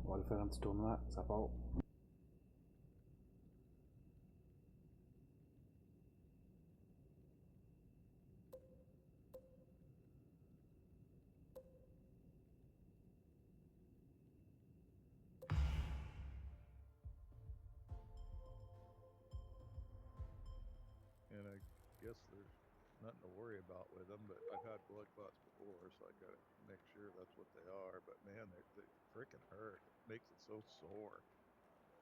On va aller faire un petit tournoi, ça part. And I guess there's nothing to worry about with them, but I've had blood clots before, so I gotta make sure that's what they are. But man, they freaking hurt. It makes it so sore.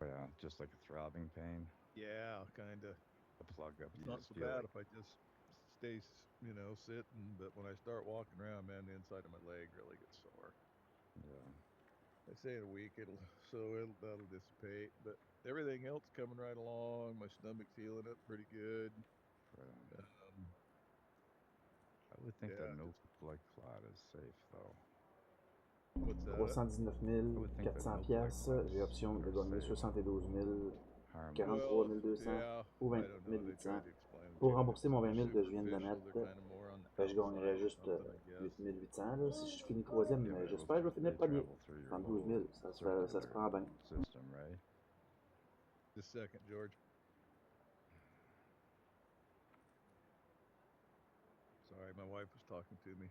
Yeah, just like a throbbing pain. Yeah, kind of. The plug up, It's you not just so feel bad like, if I just stay, sitting. But when I start walking around, man, the inside of my leg really gets sore. yeah. They say in a week that'll dissipate, but everything else coming right along. My stomach's healing up pretty good. Right. Um, I would think that yeah, no just blood clot is safe, though. what's that? 319 400 piastres. J'ai option de gagner 72 000, Harmless. 43 Well, 200 yeah, ou I 27 don't know. They 800. tried to explain it Pour to me. rembourser It's mon 20 000 que je viens de superficial. They're mettre, kind of more on the je gagnerais outside or juste something, I 8 guess. 800 là, si je finis troisième, Yeah, mais but it j'espère que je vais finir they premier. travel through your 72 whole 000, ça se circular prend bien. system, right? Just a second, George. Sorry, my wife was talking to me.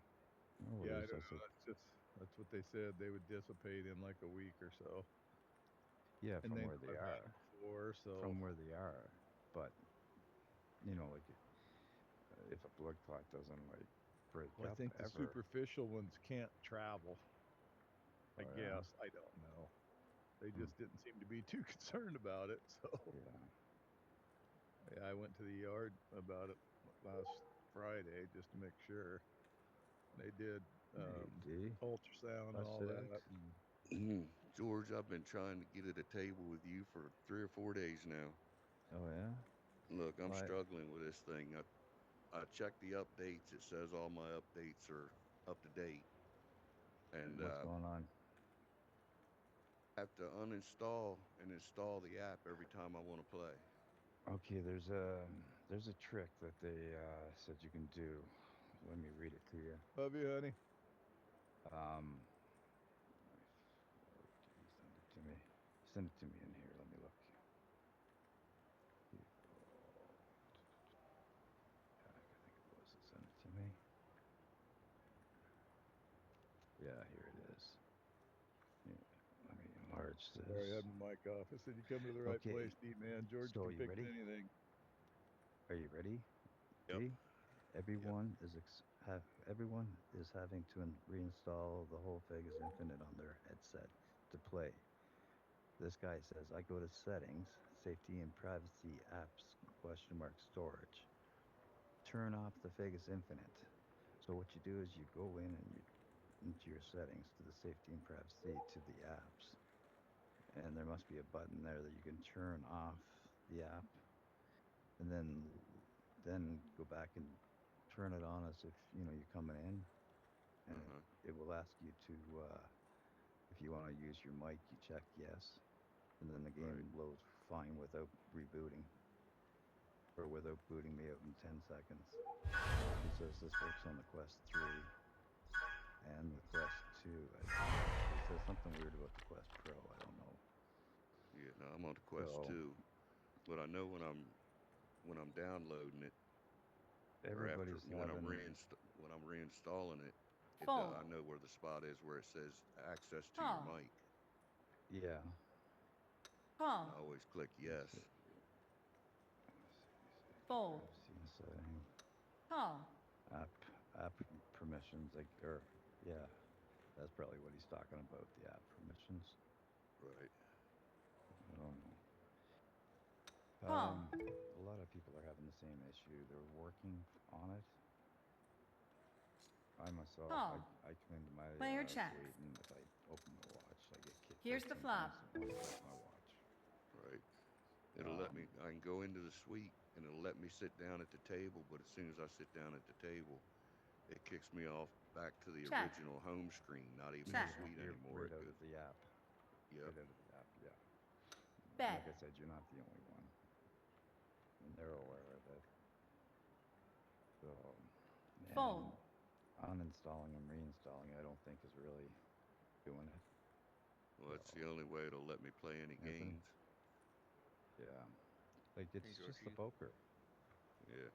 No Yeah, I worries. don't know. That's what they said. They would dissipate in like a week or so. Yeah, And from they where know they I've had are. it before, so From where they are. But, like, if a blood clot doesn't, like, break well, I up think the ever. superficial ones can't travel. I Oh, yeah? guess. I don't know. They Hmm. just didn't seem to be too concerned about it. So Yeah. yeah, I went to the yard about it last Friday just to make sure. They did Hey, D. ultrasound and all that. Six. And George, I've been trying to get at a table with you for 3 or 4 days now. Oh, yeah? Look, I'm Why? struggling with this thing. I checked the updates. It says all my updates are up to date, and What's going on? I have to uninstall and install the app every time I want to play. Okay, there's a trick that they said you can do. Let me read it to you. love you, honey. Um, did he send it to me? Send it to me in here. Let me look. I think it was. Send it to me. Yeah, here it is. Yeah, let me enlarge Sorry, I this. had my mic off. I said you come to the right Okay, place, D man. George so are can you fix ready? anything. Are you ready? Yep. D? Yep. Everyone is having to reinstall the whole Vegas Infinite on their headset to play. This guy says, I go to settings, safety and privacy apps, storage. Turn off the Vegas Infinite. So what you do is you go in and you into your settings to the safety and privacy to the apps. And there must be a button there that you can turn off the app and then go back and turn it on as if you're coming in, and Uh huh. it will ask you to if you want to use your mic, you check yes, and then the Right. game loads fine without rebooting or without booting me out in 10 seconds. He says this works on the Quest 3 and the Quest 2. He says something weird about the Quest Pro. I don't know. Yeah. No, I'm on the Quest So 2, but I know when I'm downloading it or after everybody's having, when I'm reinstalling it, I Fold. know where the spot is where it says access to your Call. mic, yeah. and I Call. always click Let's see. yes. Fold. Privacy setting. Call. App app permissions, like, or yeah, that's probably what he's talking about, the app permissions. Right. I don't know. Call. A lot of people are having the same issue. They're working on it. I myself, Call. I come into my Player checks. gate, and if I open my watch, I get kicked Here's out the sometimes. flop. It won't even let my watch. Right. It'll let me. Um, I can go into the suite, and it'll let me sit down at the table. But as soon as I sit down at the table, it kicks me off back to the Check. original home screen. Not even the Check. suite you're anymore. right It out goes. of the app. Yep. Right out of the app. Yeah. Like I Bet. said, you're not the only one, and they're aware of it. So, and Fold. uninstalling and reinstalling, I don't think is really doing it. Well, That's the only way it'll let me play any Anthony? games. Yeah. Like, it's Can you go just the shoot? poker. Yeah.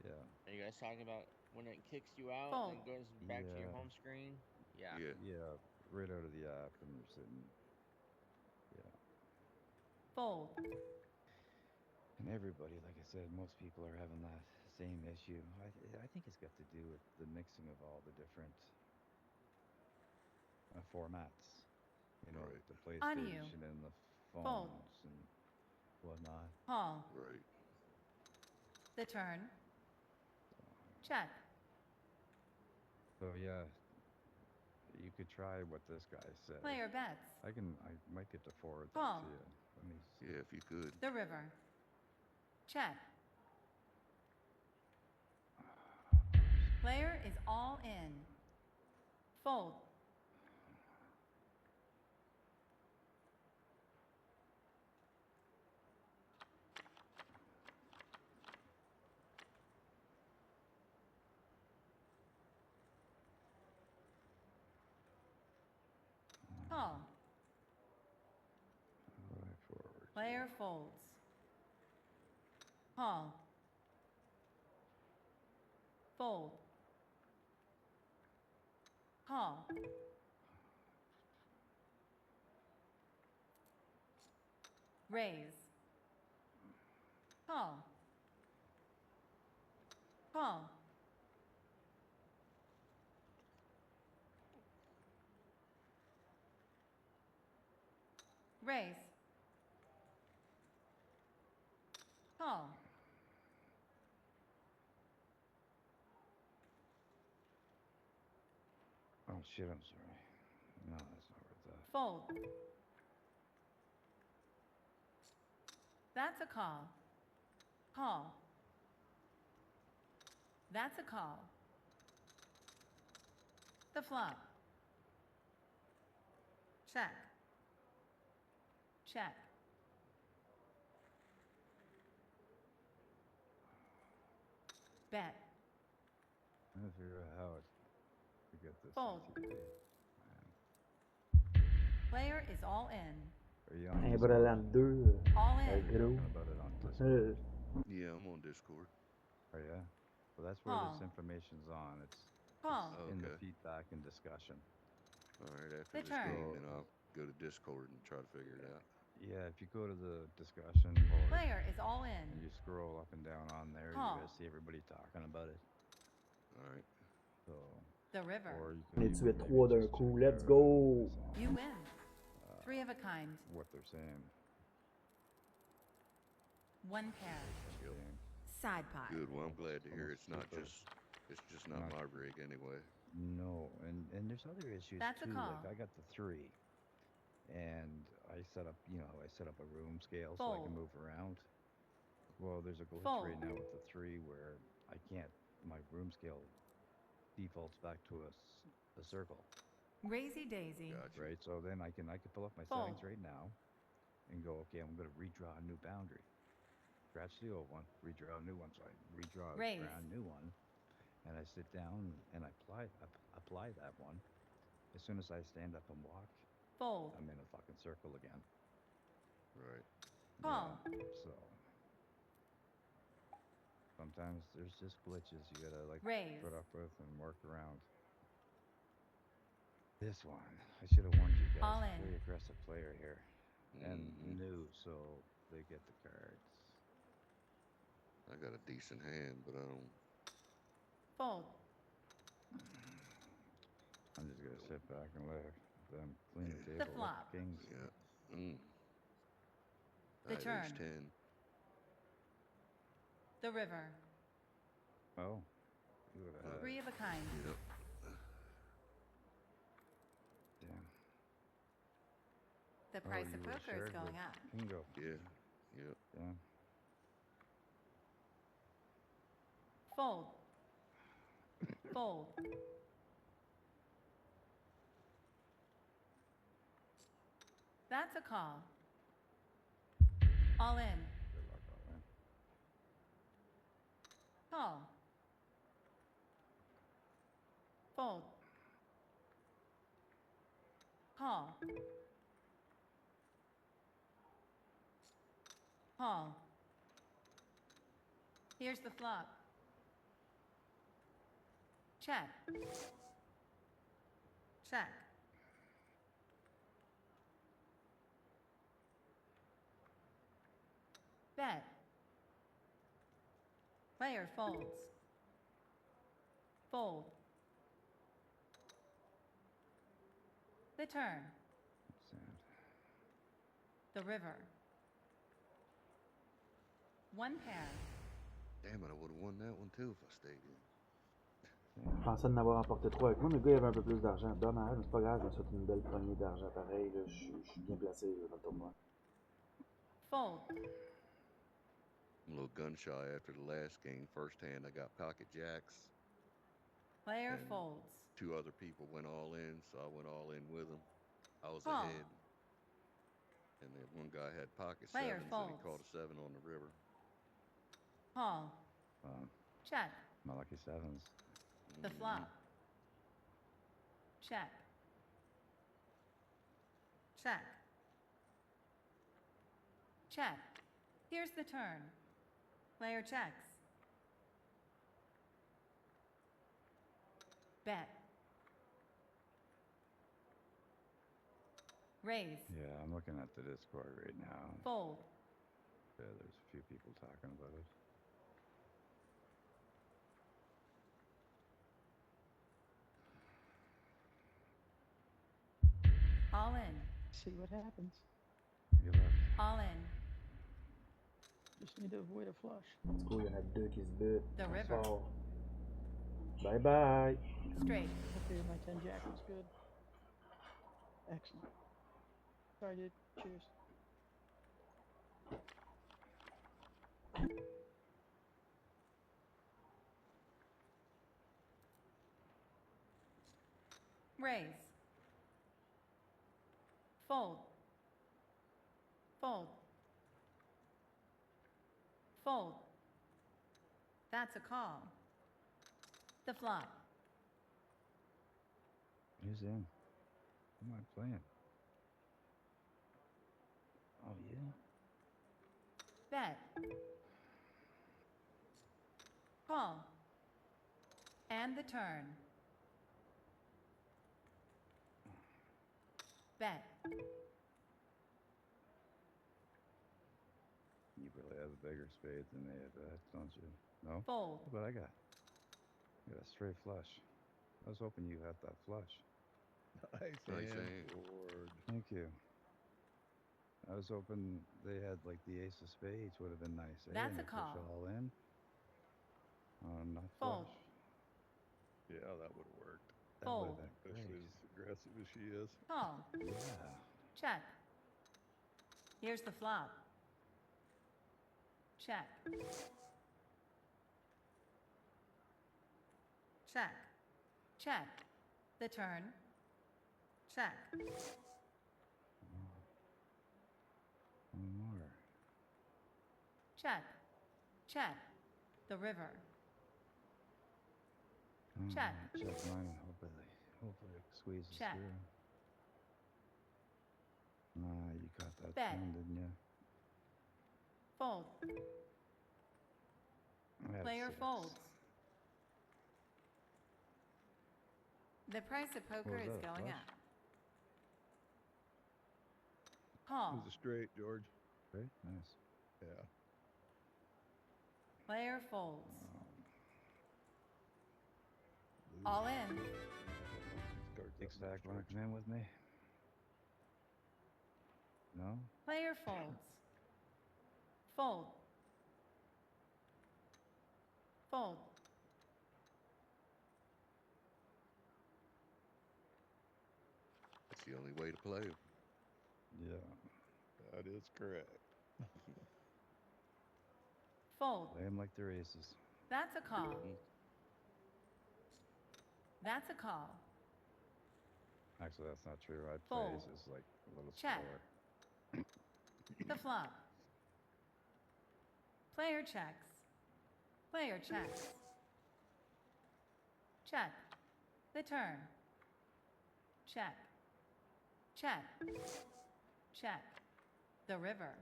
Yeah. Are you guys talking about when it kicks you out Fold. and goes back to your Yeah. home screen? Yeah. Yeah. Yeah. Right out of the app, and you're sitting. Yeah. Fold. And everybody, like I said, most people are having that same issue. I think it's got to do with the mixing of all the different formats. You know, Right. the On you. PlayStation and the Fold. phones and whatnot. Call. Right. The turn. Check. So yeah, you could try what this guy said. Player bets. I might get to forward Call. that to you. Let me see. Yeah, if you could. The river. Check. Player is all in. Fold. Call. How do I forward? Player folds. Call. Fold. Call. Raise. Call. Call. Raise. Call. Oh shit! I'm sorry. No, that's not worth that. Fold. That's a call. Call. That's a call. The flop. Check. Check. Bet. I'm trying to figure out how to get this. Fold. CTP. Man. Player is all in. Are you on Un Discord? Broland 2, All in. gros. Talking about it on Discord. Yeah, I'm on Discord. Oh yeah. Well, that's where Call. this information's on. It's Call. in the Okay. feedback and discussion. All right, after The this turn. game, then I'll go to Discord and try to figure it out. Yeah, if you go to the discussion board Player is all and in. you scroll up and down on there, Call. you're gonna see everybody talking about it. All right. So, The river. or you On can est even tué maybe 3 d'un just coup. check Let's out go! on, You win. Three of a kind. what they're saying. One pair. Yep. Saying. Side pot. Good. Well, I'm glad to hear Almost it's not cheaper. just not Not- my rig anyway. No, and there's other issues That's a too. call. Like I got the 3, and I set up a room scale so I Fold. can move around. Well, there's a glitch Fold. right now with the 3 where I can't. My room scale defaults back to a circle, Raisy daisy. Gotcha. right? So then I can pull up my Fold. settings right now, and go, okay, I'm gonna redraw a new boundary. Scratch the old one, redraw a new one. So I redraw a Raise. brand new one, and I sit down and I apply that one. As soon as I stand up and walk, Fold. I'm in a fucking circle again. Right. Call. Yeah, so sometimes there's just glitches you gotta like Raise. put up with and work around. This one, I should have warned you guys. All in. Very aggressive player here, and Mhm. new, so they get the cards. I got a decent hand, but I don't. Fold. I'm just gonna sit back and let them clean the The table with flop. kings. Yeah. Mm. The Ace turn. 10. The river. Oh, you would have had. Three of a kind. Yep. Damn. The Oh, price you of would've poker is shared going with up. Kingo. Yeah. Yep. Yeah. Fold. Fold. That's a call. All in. Good luck on that. Call. Fold. Call. Call. Here's the flop. Check. Check. Bet. Player folds. Fold. The turn. Sad. The river. One pair. Damn it, I would have won that one too if I stayed in. Je pensais en avoir emporté 3 avec moi, mais le gars il avait un peu plus d'argent. Dommage, mais c'est pas grave, je me souhaite une belle poignée d'argent pareil. Là. Je suis bien placé là, dans le tournoi. Fold. I'm a little gun shy after the last game. First hand, I got pocket jacks. Player And folds. 2 other people went all in, so I went all in with them. I was Call. ahead. And then one guy had pocket Player sevens, and he folds. caught a 7 on the river. Call. Check. My lucky sevens. The flop. Check. Check. Check. Here's the turn. Player checks. Bet. Raise. Yeah, I'm looking at the Discord right now. Fold. Yeah, there's a few people talking about it. All in. See what happens. Good luck. All in. Just need to avoid a flush. C'est cool, il y en a 2 qui se butent. The On river. sort. Bye bye. Straight. Okay, my 10 jack was good. Excellent. Sorry, dude. Cheers. Raise. Fold. Fold. Fold. That's a call. The flop. Who's in? Who am I playing? Oh, yeah? Bet. Call. And the turn. Bet. You really have a bigger spade than they have, don't you? No? Fold. Look what I got. I got a straight flush. I was hoping you had that flush. Nice Nice hand, hand. George. Thank you. I was hoping they had like the ace of spades would have been nice. Eh? That's And a they push call. all in. Not Fold. flush. Yeah, that would have worked. That would Fold. have been Especially great. as aggressive as she is. Call. Yeah. Check. Here's the flop. Check. Check. Check. The turn. Check. One more. Check. Check. The river. Check. Check mine. Hopefully it squeezes Check. through. Nah, you got that Bet. turn, didn't you? Fold. I had Player 6. folds. The price of poker What was is that, going flush? up. It Call. was a straight, George. Great, nice. Yeah. Player folds. Lose. All in. These cards Big up stack next, wanna George. come in with me? No? Player folds. Fold. Fold. That's the only way to play 'em. Yeah. That is correct. Fold. Play them like they're aces. That's a call. Mhm. That's a call. Actually, that's not true. I'd play Fold. aces like a little Check. slower. The flop. Player checks. Player checks. Check. The turn. Check. Check. Check. The river.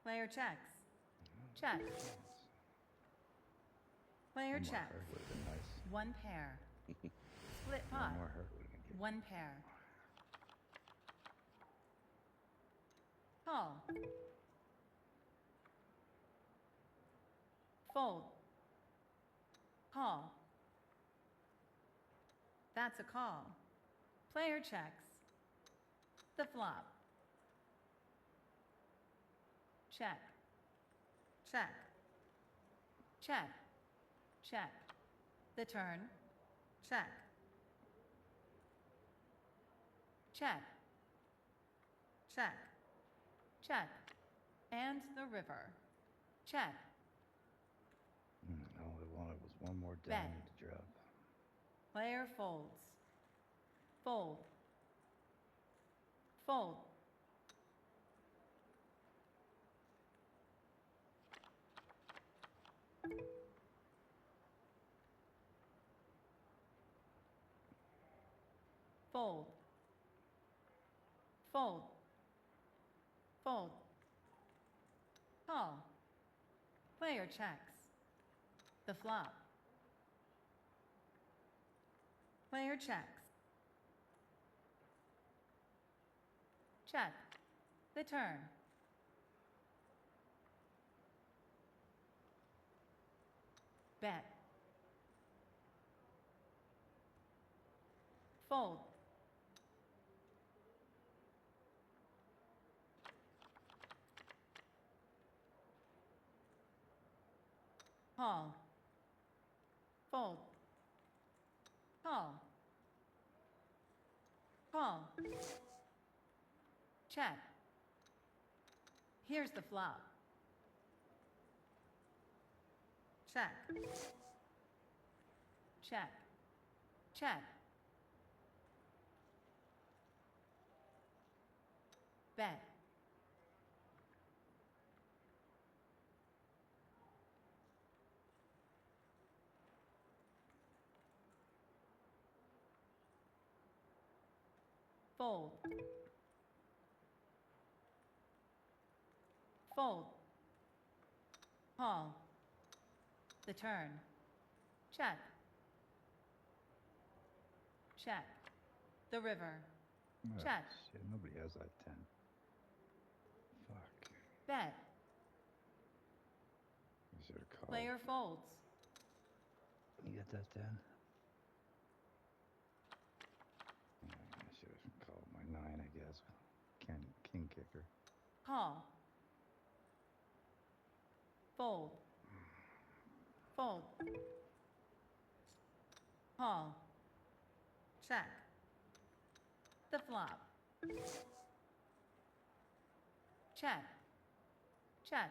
Player checks. Check. Player One more checks. heart would have been nice. One pair. Split One pot. more heart would have been good. One pair. Call. Fold. Call. That's a call. Player checks. The flop. Check. Check. Check. Check. The turn. Check. Check. Check. Check. And the river. Check. All I wanted was one more Bet. diamond to drop. Player folds. Fold. Fold. Fold. Fold. Fold. Call. Player checks. The flop. Player checks. Check. The turn. Bet. Fold. Call. Fold. Call. Call. Check. Here's the flop. Check. Check. Check. Bet. Fold. Fold. Call. The turn. Check. Check. The river. Oh, Check. Shit, nobody has that 10. Fuck. Bet. I should have called. Player folds. You got that 10? I should have called my 9, I guess. King kicker. Call. Fold. Fold. Call. Check. The flop. Check. Check.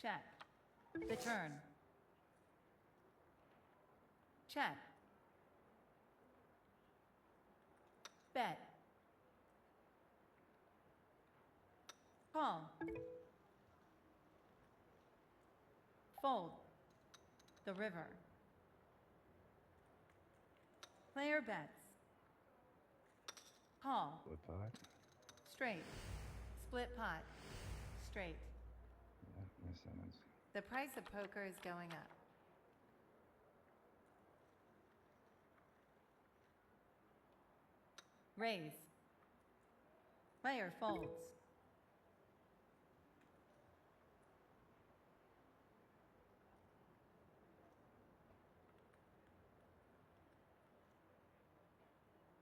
Check. The turn. Check. Bet. Call. Fold. The river. Player bets. Call. Split pot? Straight. Split pot. Straight. Yeah, my Simmons. The price of poker is going up. Raise. Player folds.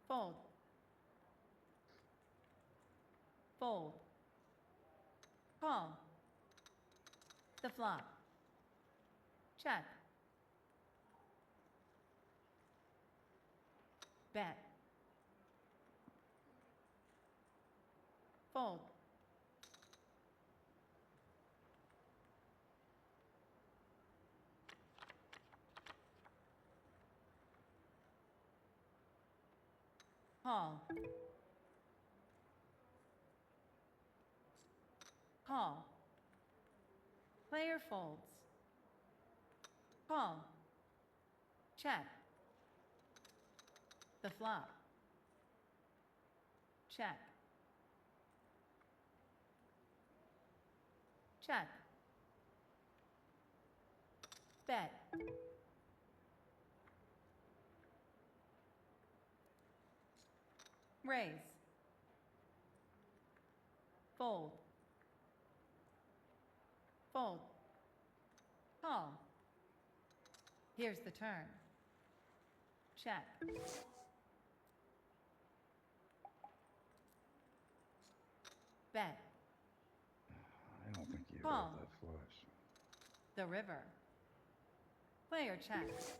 Fold. Fold. Call. The flop. Check. Bet. Fold. Call. Call. Player folds. Call. Check. The flop. Check. Check. Bet. Raise. Fold. Fold. Call. Here's the turn. Check. Bet. I don't think you Call. have that flush. The river. Player checks.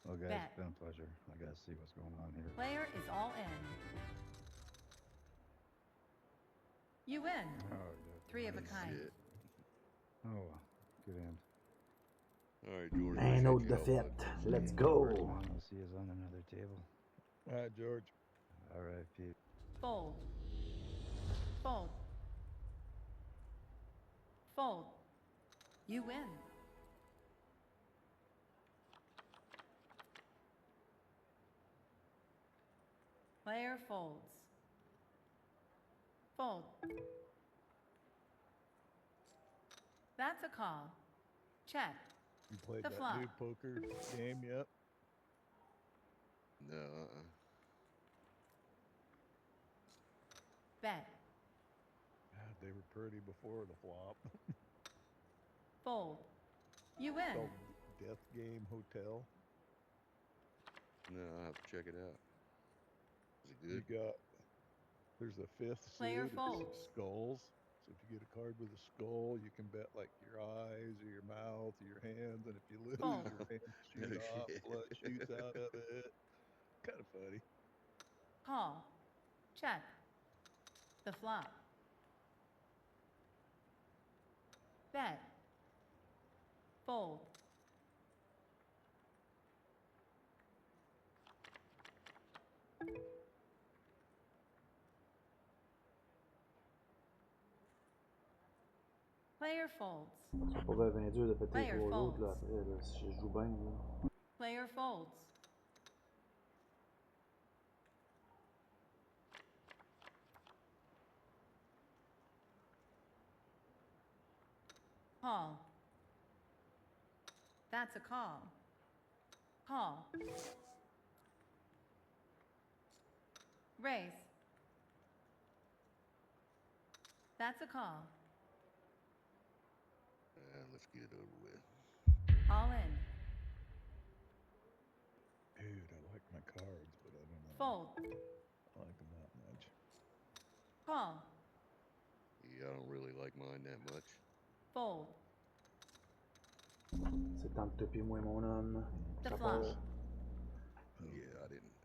Well, guys, Bet. it's been a pleasure. I gotta see what's going on here. Player is all in. You win. Oh, yeah. Three of a Good kind. shit. Oh, well. Good end. All right, George. Man, no appreciate your help, defeat. bud. Let's First go. one I'll see is on another table. All right, George. All right, Pete. Fold. Fold. Fold. You win. Player folds. Fold. That's a call. Check. You played The that flop. new poker game yet? No, Bet. God, they were pretty before the flop. Fold. You win. Called Death Game Hotel. no, I'll have to check it out. Is it You good? got, there's a fifth Player suit. folds. It's skulls. So if you get a card with a skull, you can bet like your eyes or your mouth or your hands. And if you lose, Fold. your hands No shoot off, shit. blood shoots out of it. Kind of funny. Call. Check. The flop. Bet. Fold. Player folds. C'est pas bien dur de péter Player pour l'autre, là, folds. après, là, si je joue bien, là. Player folds. Call. That's a call. Call. Raise. That's a call. Let's get it over with. All in. Dude, I like my cards, but I don't know. Fold. I like them that much. Call. Yeah, I don't really like mine that much. Fold. C'est entre toi et moi, mon homme. The Ça flop. part. Yeah,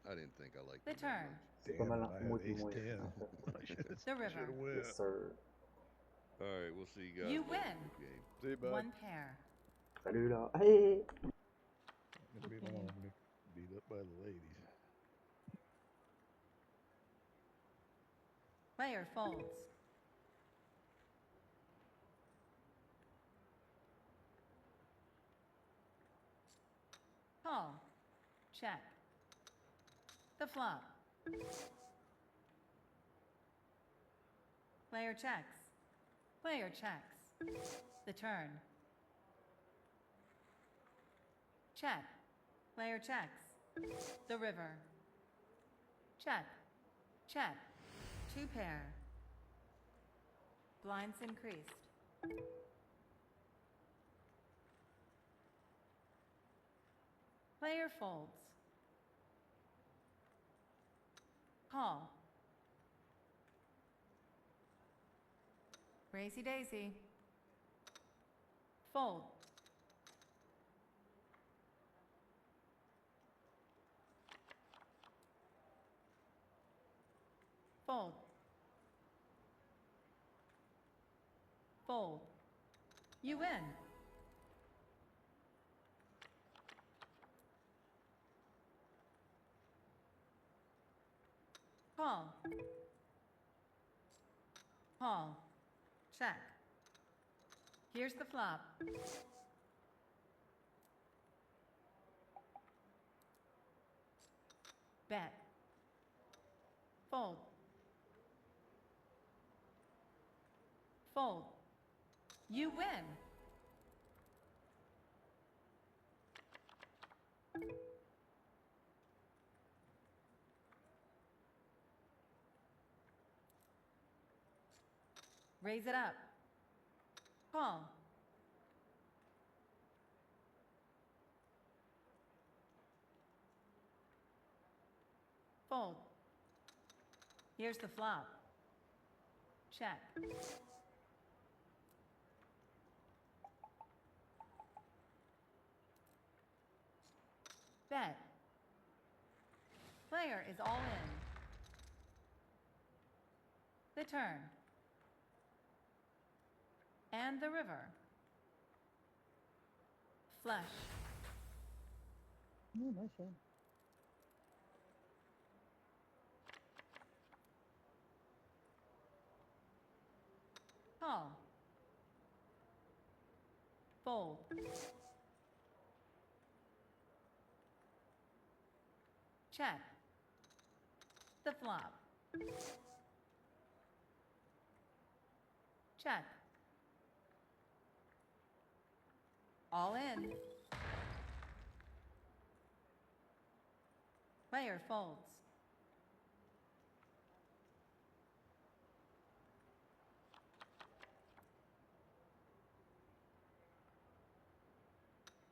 I didn't think I liked The them that turn. much. C'est pas Damn mal it, entre I moi had et ace moi, 10. en fait. I should The river. have went. Yes, sir. All right, we'll see you guys. You later. win. Good game. See you, bud. One pair. Salut, là. Hey! Not gonna be long. I'm gonna beat up by the ladies. Player folds. Call. Check. The flop. Player checks. Player checks. The turn. Check. Player checks. The river. Check. Check. Two pair. Blinds increased. Player folds. Call. Racy daisy. Fold. Fold. Fold. You win. Call. Call. Check. Here's the flop. Bet. Fold. Fold. You win. Raise it up. Call. Fold. Here's the flop. Check. Bet. Player is all in. The turn. And the river. Flush. Oh, nice hand. Call. Fold. Check. The flop. Check. All in. Player folds.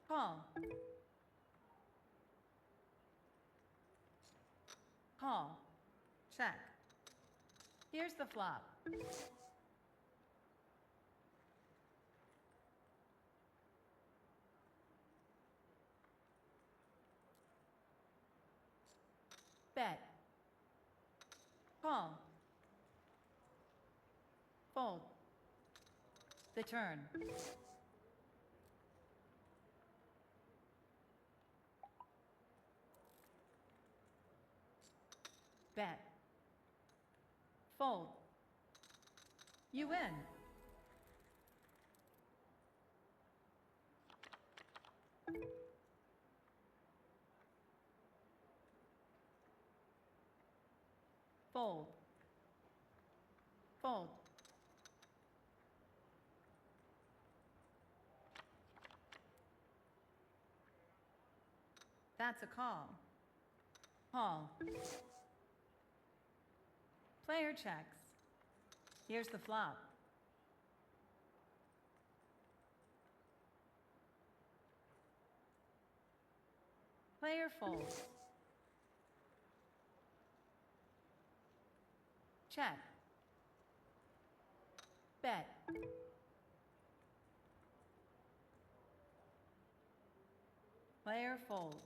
Call. Call. Check. Here's the flop. Bet. Call. Fold. The turn. Bet. Fold. You win. Fold. Fold. That's a call. Call. Player checks. Here's the flop. Player folds. Check. Bet. Player folds.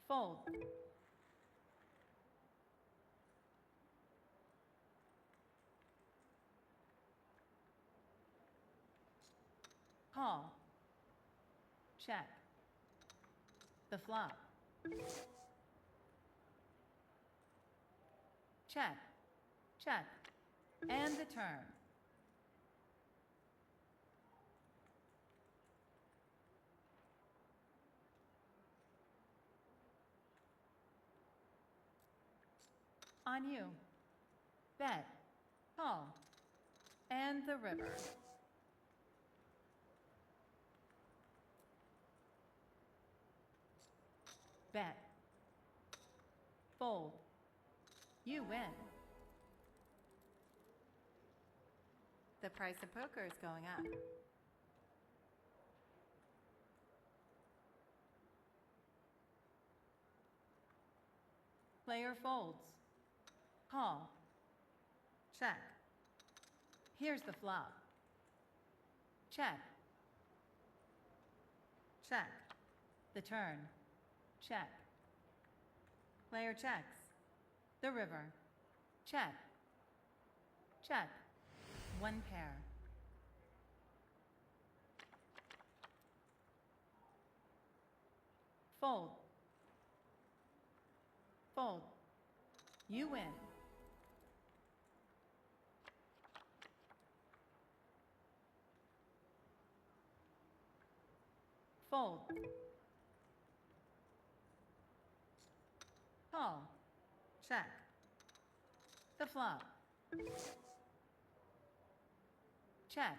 Fold. Call. Check. The flop. Check. Check. And the turn. On you. Bet. Call. And the river. Bet. Fold. You win. The price of poker is going up. Player folds. Call. Check. Here's the flop. Check. Check. The turn. Check. Player checks. The river. Check. Check. One pair. Fold. Fold. You win. Fold. Call. Check. The flop. Check.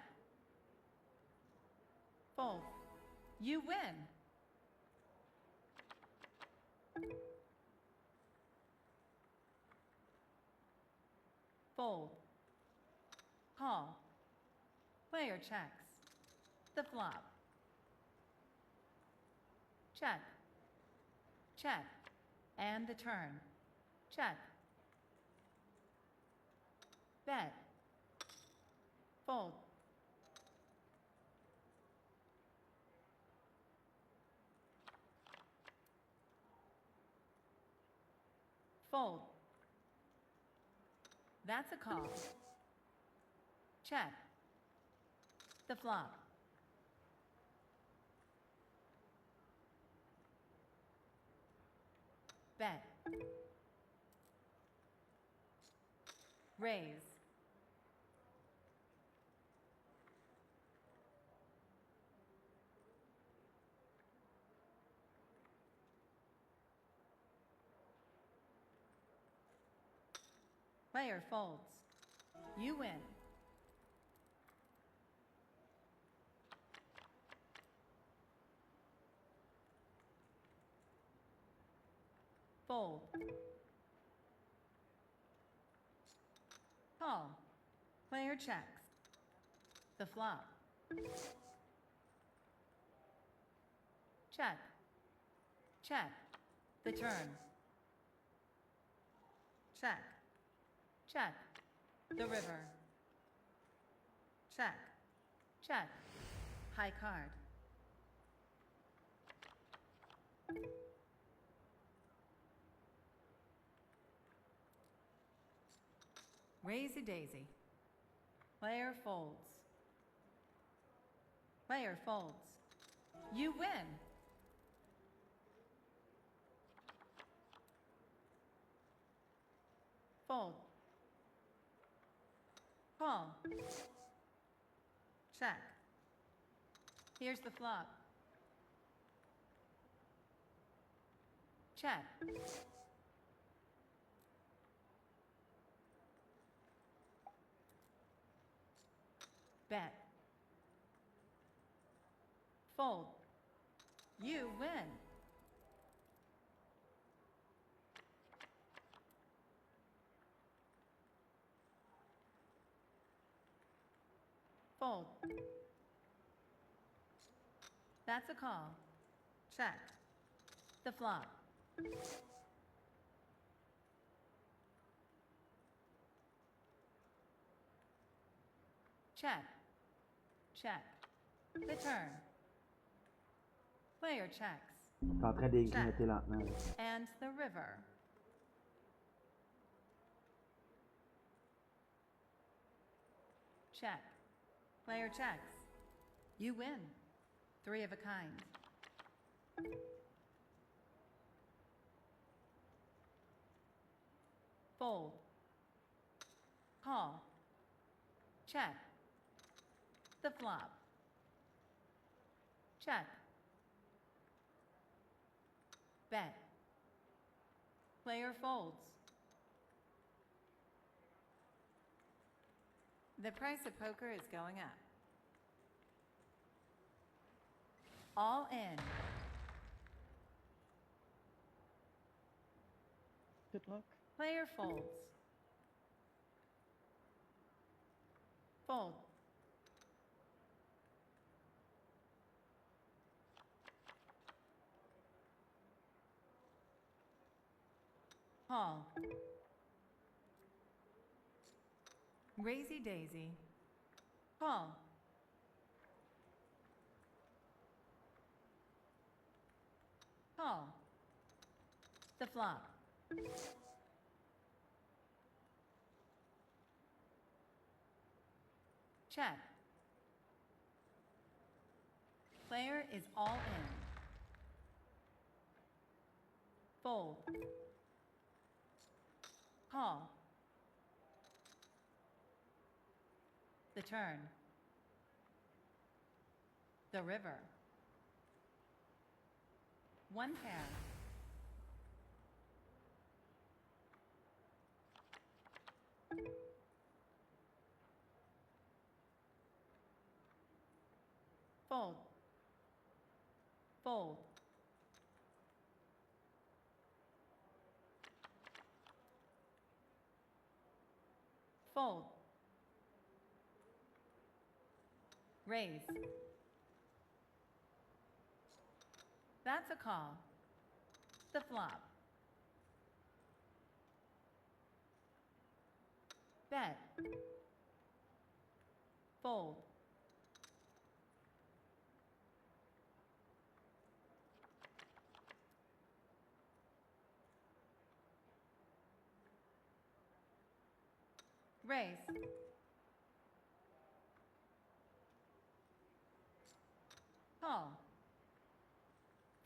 Fold. You win. Fold. Call. Player checks. The flop. Check. Check. And the turn. Check. Bet. Fold. Fold. That's a call. Check. The flop. Bet. Raise. Player folds. You win. Fold. Call. Player checks. The flop. Check. Check. The turn. Check. Check. The river. Check. Check. High card. Raise a daisy. Player folds. Player folds. You win. Fold. Call. Check. Here's the flop. Check. Bet. Fold. You win. Fold. That's a call. Check. The flop. Check. Check. The turn. Player checks. T'es en train de grignoter lentement. Là. And the river. Check. Player checks. You win. 3 of a kind. Fold. Call. Check. The flop. Check. Bet. Player folds. The price of poker is going up. All in. Good luck. Player folds. Fold. Call. Raisy daisy. Call. Call. The flop. Check. Player is all in. Fold. Call. The turn. The river. 1 pair. Fold. Fold. Fold. Raise. That's a call. The flop. Bet. Fold. Raise. Call.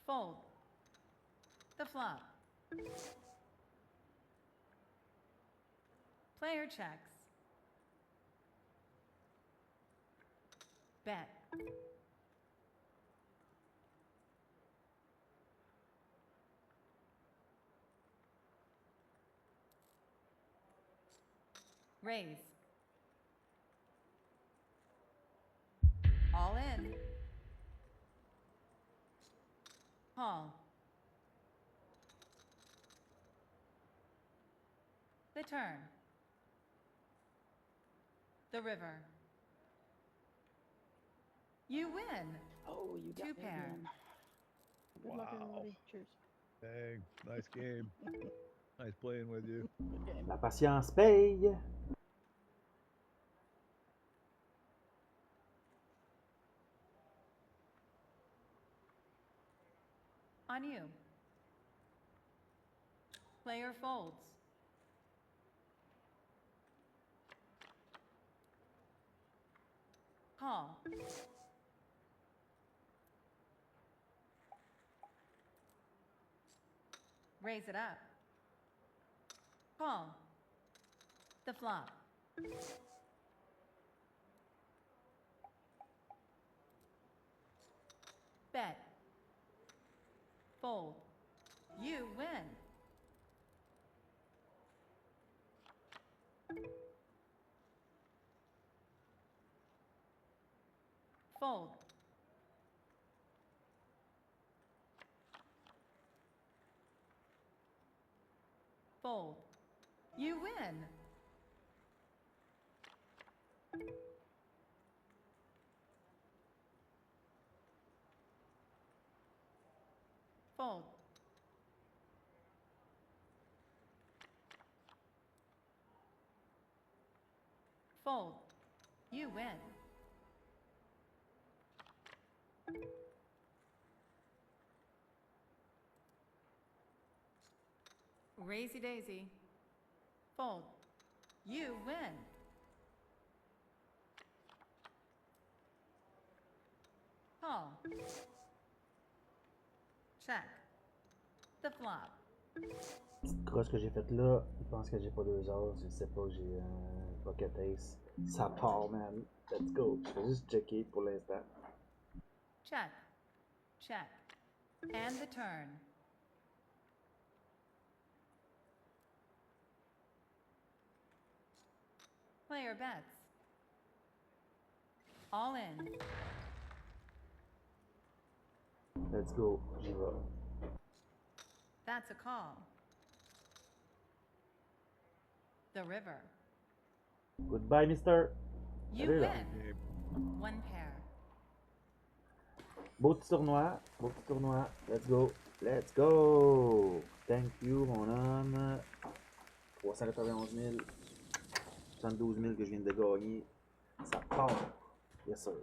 Fold. The flop. Player checks. Bet. Raise. All in. Call. The turn. The river. You win. Oh, you got Two me pair. again. Good luck, Wow. everybody. Cheers. Dang, nice game. Nice playing with you. Good game. La patience paye. On you. Player folds. Call. Raise it up. Call. The flop. Bet. Fold. You win. Fold. Fold. You win. Fold. Fold. You win. Raisey daisy. Fold. You win. Call. Check. The flop. Petite crosse que j'ai faite là, il pense que j'ai pas 2 heures, il sait pas que j'ai un pocket ace. Ça part, man. Let's go. Je vais juste checker pour l'instant. Check. Check. And the turn. Player bets. All in. Let's go. J'y vais. That's a call. The river. Goodbye, mister. You Salut, là. win. Game. One pair. Beau petit tournoi. Beau petit tournoi. Let's go. Let's go. Thank you, mon homme. 391 000. 72 000 que je viens de gagner. Ça part. Yes, sir.